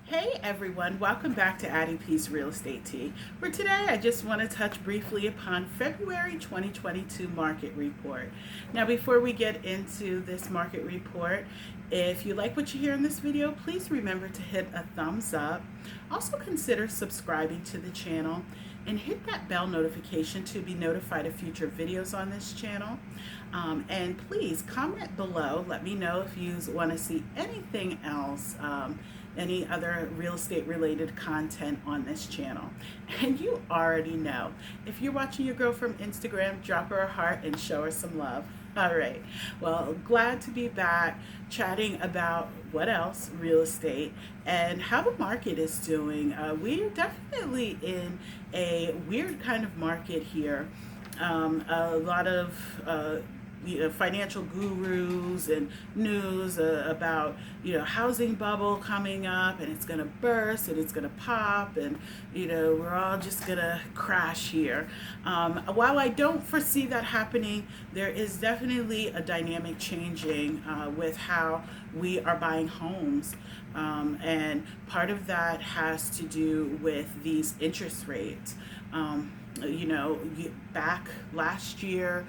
Hey everyone, welcome back to Addie Peace Real Estate Tea, where today I just want to touch briefly upon February 2022 market report. Now, before we get into this market report, if you like what you hear in this video, please remember to hit a thumbs up. Also consider subscribing to the channel and hit that bell notification to be notified of future videos on this channel. And please comment below. Let me know if you want to see anything else, any other real estate related content on this channel. And you already know, if you're watching your girl from Instagram, drop her a heart and show her some love. All right. Well, glad to be back chatting about what else, real estate, and how the market is doing. We're definitely in a weird kind of market here. A lot of financial gurus and news about housing bubble coming up, and it's going to burst and it's going to pop, and we're all just going to crash here. While I don't foresee that happening, there is definitely a dynamic changing with how we are buying homes. And part of that has to do with these interest rates. Back last year,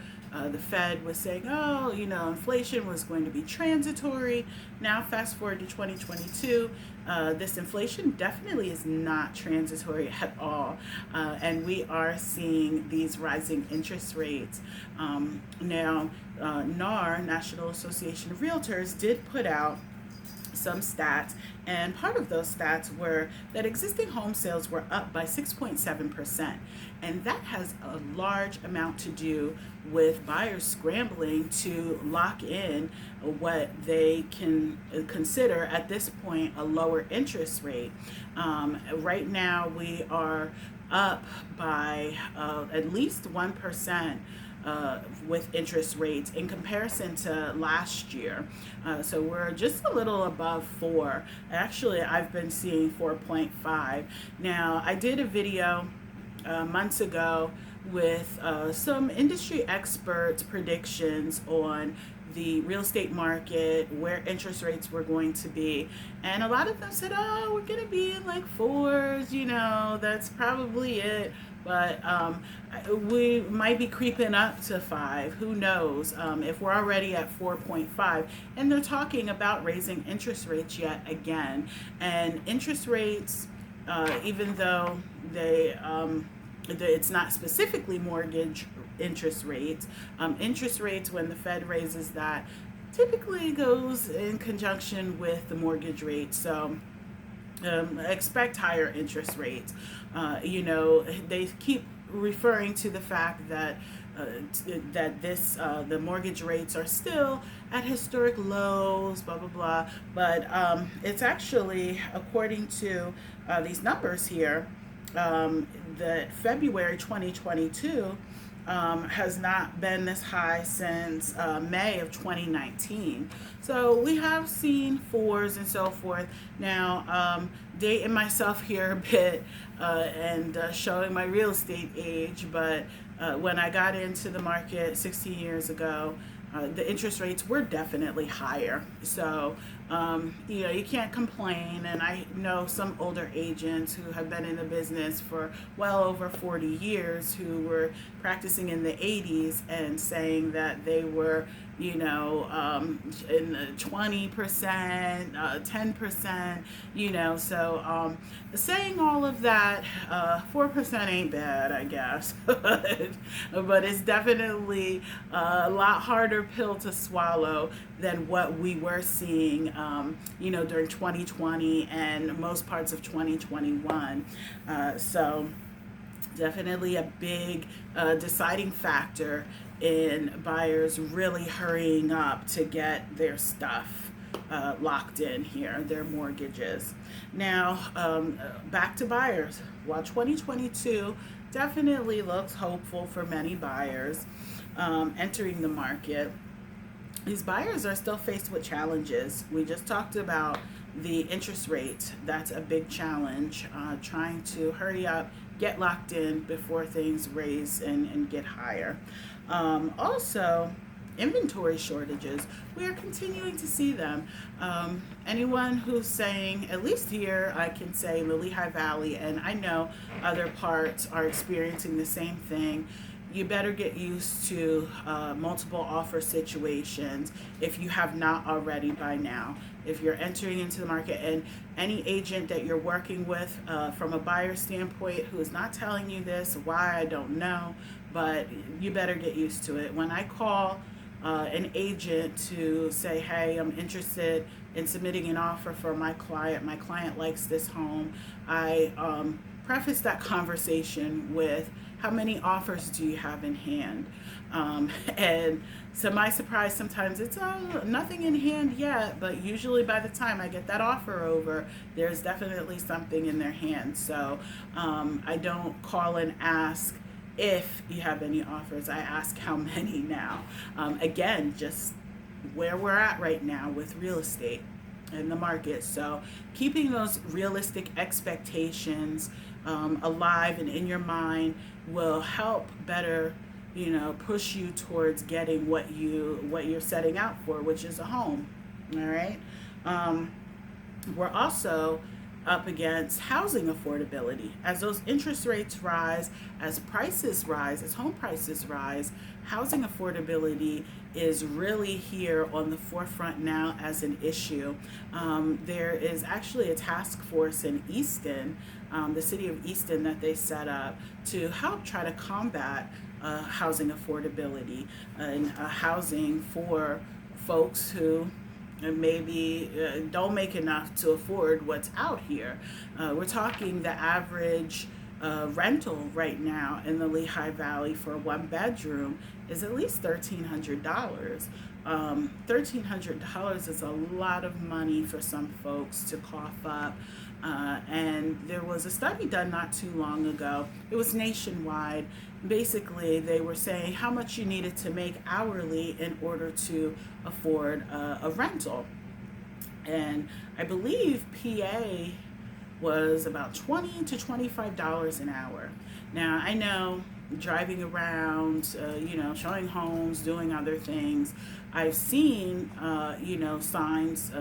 the Fed was saying, oh, inflation was going to be transitory. Now, fast forward to 2022, this inflation definitely is not transitory at all. And we are seeing these rising interest rates. Now, NAR, National Association of Realtors, did put out some stats, and part of those stats were that existing home sales were up by 6.7%, and that has a large amount to do with buyers scrambling to lock in what they can consider at this point a lower interest rate. Right now we are up by at least 1%. With interest rates in comparison to last year. So we're just a little above 4. Actually, I've been seeing 4.5. Now, I did a video months ago with some industry experts' predictions on the real estate market, where interest rates were going to be. And a lot of them said, oh, we're going to be in like 4s, that's probably it. But we might be creeping up to 5. Who knows? If we're already at 4.5, and they're talking about raising interest rates yet again. And interest rates, even though it's not specifically mortgage interest rates, when the Fed raises that, typically goes in conjunction with the mortgage rate. So expect higher interest rates. They keep referring to the fact that the mortgage rates are still at historic lows, blah blah blah. But it's actually, according to these numbers here, that February 2022 has not been this high since May of 2019. So we have seen 4s and so forth. Now, dating myself here a bit and showing my real estate age, but when I got into the market 16 years ago, the interest rates were definitely higher. So, you can't complain. And I know some older agents who have been in the business for well over 40 years who were practicing in the 80s and saying that they were, in the 20%, 10%, so saying all of that, 4% ain't bad, I guess. But it's definitely a lot harder pill to swallow than what we were seeing, during 2020 and most parts of 2021. So definitely a big deciding factor in buyers really hurrying up to get their stuff locked in here, their mortgages. Now, back to buyers. While 2022 definitely looks hopeful for many buyers entering the market, these buyers are still faced with challenges. We just talked about the interest rate. That's a big challenge, trying to hurry up, get locked in before things raise and get higher. Also, inventory shortages. We are continuing to see them. Anyone who's saying, at least here, I can say in the Lehigh Valley, and I know other parts are experiencing the same thing. You better get used to multiple offer situations if you have not already by now. If you're entering into the market, and any agent that you're working with from a buyer standpoint who is not telling you this, why, I don't know, but you better get used to it. When I call an agent to say, hey, I'm interested in submitting an offer for my client likes this home, I preface that conversation with, how many offers do you have in hand? And to my surprise, sometimes it's nothing in hand yet, but usually by the time I get that offer over, there's definitely something in their hand. So I don't call and ask if you have any offers. I ask how many now. Again, just where we're at right now with real estate in the market. So keeping those realistic expectations alive and in your mind will help better, push you towards getting what you're setting out for, which is a home. All right. We're also up against housing affordability. As those interest rates rise, as prices rise, as home prices rise, housing affordability is really here on the forefront now as an issue. There is actually a task force in Easton, the city of Easton, that they set up to help try to combat housing affordability and housing for folks who maybe don't make enough to afford what's out here. We're talking the average rental right now in the Lehigh Valley for a one bedroom is at least $1,300. $1,300 is a lot of money for some folks to cough up. And there was a study done not too long ago. It was nationwide. Basically, they were saying how much you needed to make hourly in order to afford a rental. And I believe PA was about $20 to $25 an hour. Now, I know driving around, showing homes, doing other things, I've seen, signs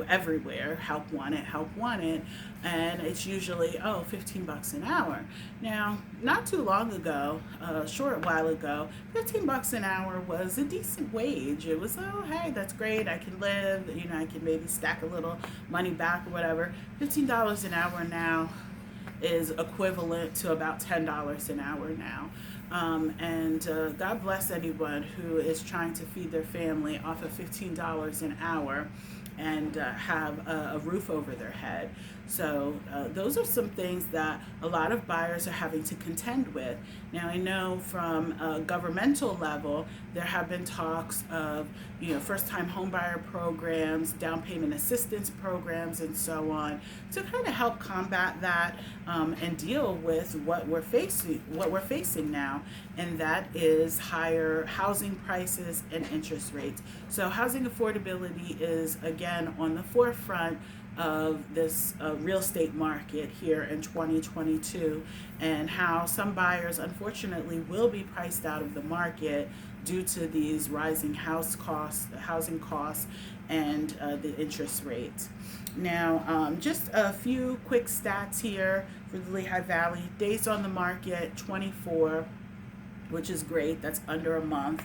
everywhere, help wanted, and it's usually, $15 an hour. Now, not too long ago, a short while ago, $15 an hour was a decent wage. It was, hey, that's great, I can live, I can maybe stack a little money back or whatever. $15 an hour now is equivalent to about $10 an hour now. And God bless anyone who is trying to feed their family off of $15 an hour and have a roof over their head. So those are some things that a lot of buyers are having to contend with. Now, I know from a governmental level, there have been talks of, first-time homebuyer programs, down payment assistance programs, and so on, to kind of help combat that and deal with what we're facing now, and that is higher housing prices and interest rates. So housing affordability is, again, on the forefront of this real estate market here in 2022, and how some buyers unfortunately will be priced out of the market due to these rising housing costs, and the interest rates. Now, just a few quick stats here for the Lehigh Valley. Days on the market, 24, which is great. That's under a month.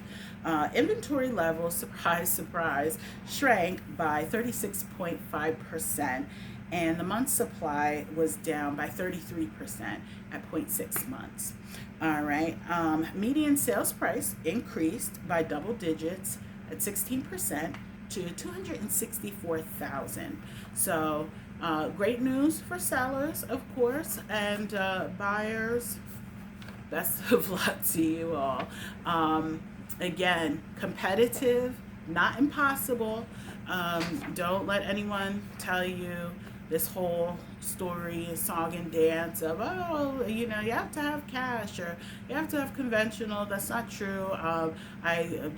Inventory levels, surprise, surprise, shrank by 36.5%, and the month supply was down by 33% at 0.6 months. All right. Median sales price increased by double digits at 16% to $264,000. So great news for sellers, of course, and buyers. Best of luck to you all. Again, competitive, not impossible. Don't let anyone tell you this whole story, song and dance of, you have to have cash or you have to have conventional. That's not true. I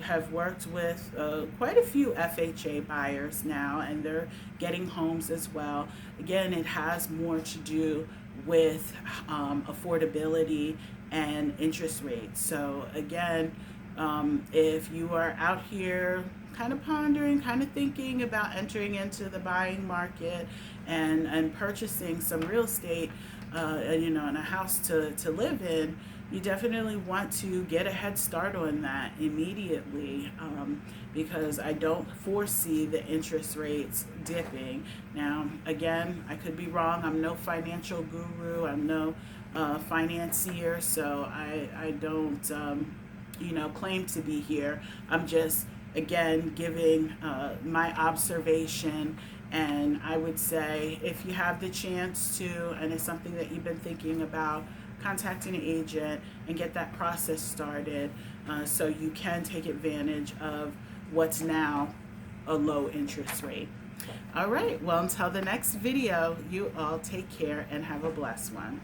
have worked with quite a few FHA buyers now, and they're getting homes as well. Again, it has more to do with affordability and interest rates. So again, If you are out here kind of pondering, kind of thinking about entering into the buying market and purchasing some real estate, and a house to live in, you definitely want to get a head start on that immediately, because I don't foresee the interest rates dipping. Now, again, I could be wrong. I'm no financial guru. I'm no financier, so I don't claim to be here. I'm just, again, giving my observation. And I would say, if you have the chance to, and it's something that you've been thinking about, contact an agent and get that process started, so you can take advantage of what's now a low interest rate. All right, well, until the next video, you all take care and have a blessed one.